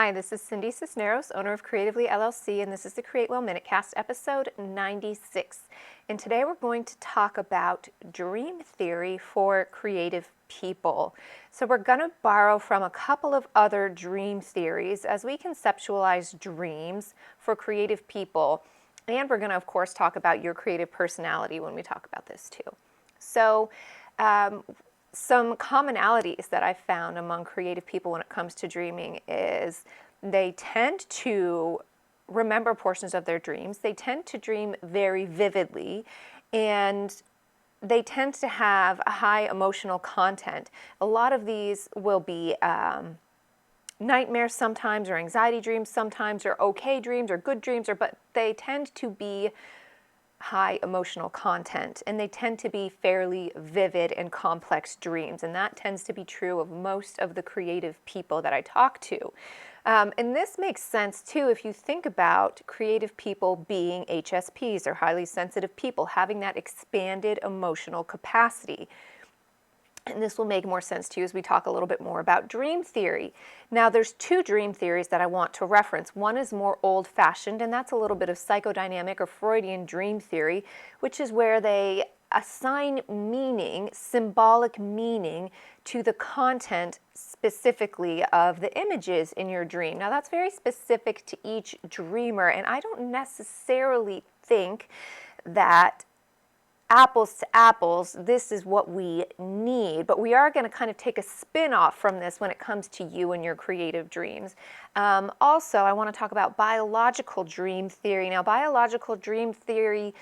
Hi, this is Cindy Cisneros, owner of Creatively LLC, and this is the Create Well Minutecast, episode 96. And today we're going to talk about dream theory for creative people. So we're going to borrow from a couple of other dream theories as we conceptualize dreams for creative people. And we're going to, of course, talk about your creative personality when we talk about this too. So, some commonalities that I found among creative people when it comes to dreaming is they tend to remember portions of their dreams. They tend to dream very vividly, and they tend to have a high emotional content. A lot of these will be nightmares sometimes, or anxiety dreams sometimes, or okay dreams, or good dreams, but they tend to be high emotional content, and they tend to be fairly vivid and complex dreams, and that tends to be true of most of the creative people that I talk to. And this makes sense too if you think about creative people being HSPs, or highly sensitive people, having that expanded emotional capacity. And this will make more sense to you as we talk a little bit more about dream theory. Now, there's two dream theories that I want to reference. One is more old-fashioned, and that's a little bit of psychodynamic or Freudian dream theory, which is where they assign meaning, symbolic meaning, to the content specifically of the images in your dream. Now, that's very specific to each dreamer, and I don't necessarily think that apples to apples, this is what we need. But we are going to kind of take a spin off from this when it comes to you and your creative dreams. Also, I want to talk about biological dream theory. Now, biological dream theory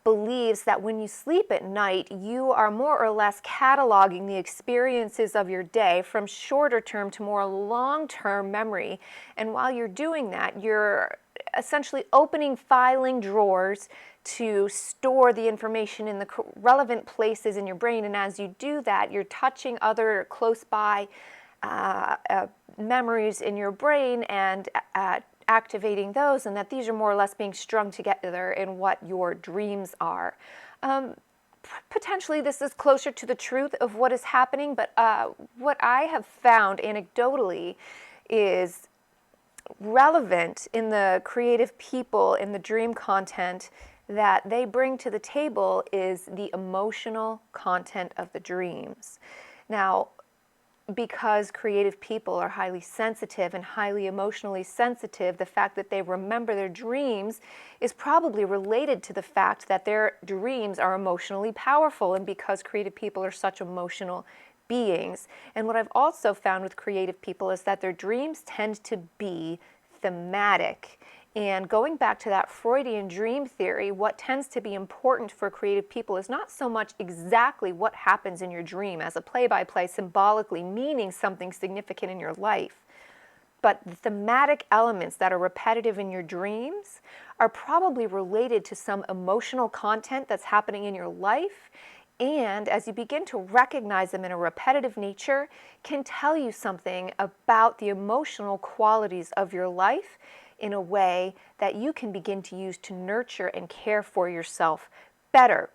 believes that when you sleep at night, you are more or less cataloging the experiences of your day from shorter term to more long-term memory. And while you're doing that, you're essentially opening filing drawers to store the information in the relevant places in your brain. And as you do that, you're touching other close by memories in your brain and activating those, and that these are more or less being strung together in what your dreams are. Potentially this is closer to the truth of what is happening, but what I have found anecdotally is relevant in the creative people, in the dream content that they bring to the table, is the emotional content of the dreams. Now, because creative people are highly sensitive and highly emotionally sensitive, the fact that they remember their dreams is probably related to the fact that their dreams are emotionally powerful, and because creative people are such emotional beings. And what I've also found with creative people is that their dreams tend to be thematic. And going back to that Freudian dream theory, what tends to be important for creative people is not so much exactly what happens in your dream as a play-by-play symbolically meaning something significant in your life, but the thematic elements that are repetitive in your dreams are probably related to some emotional content that's happening in your life, and as you begin to recognize them in a repetitive nature, can tell you something about the emotional qualities of your life in a way that you can begin to use to nurture and care for yourself better.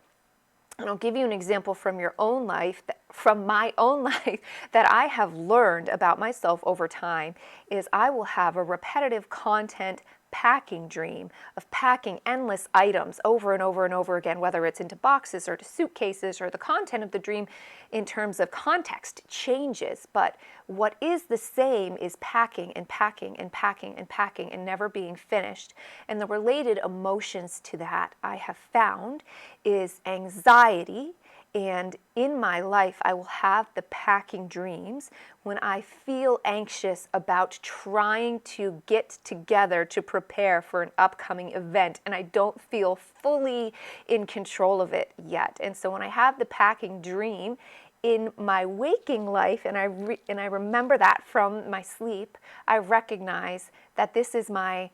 And I'll give you an example from your own life, from my own life, that I have learned about myself over time is I will have a repetitive content packing dream of packing endless items over and over and over again, whether it's into boxes or to suitcases, or the content of the dream in terms of context changes. But what is the same is packing and packing and packing and packing and never being finished. And the related emotions to that I have found is anxiety. And in my life, I will have the packing dreams when I feel anxious about trying to get together to prepare for an upcoming event, and I don't feel fully in control of it yet. And so when I have the packing dream in my waking life, and I remember that from my sleep, I recognize that this is my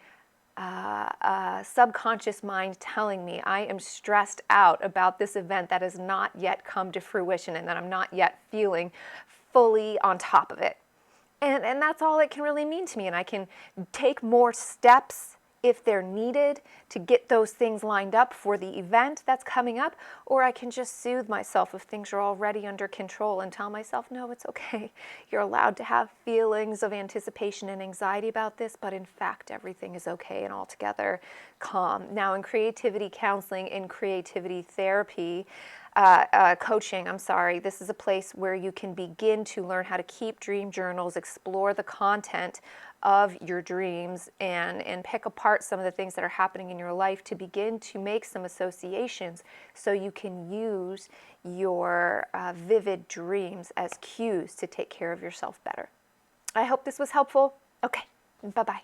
subconscious mind telling me I am stressed out about this event that has not yet come to fruition, and that I'm not yet feeling fully on top of it. And that's all it can really mean to me. And I can take more steps if they're needed to get those things lined up for the event that's coming up, or I can just soothe myself if things are already under control and tell myself, no, it's okay. You're allowed to have feelings of anticipation and anxiety about this, but in fact, everything is okay and altogether calm. Now, in creativity counseling, in creativity therapy, coaching, I'm sorry, this is a place where you can begin to learn how to keep dream journals, explore the content of your dreams, and pick apart some of the things that are happening in your life to begin to make some associations so you can use your vivid dreams as cues to take care of yourself better. I hope this was helpful. Okay, bye-bye.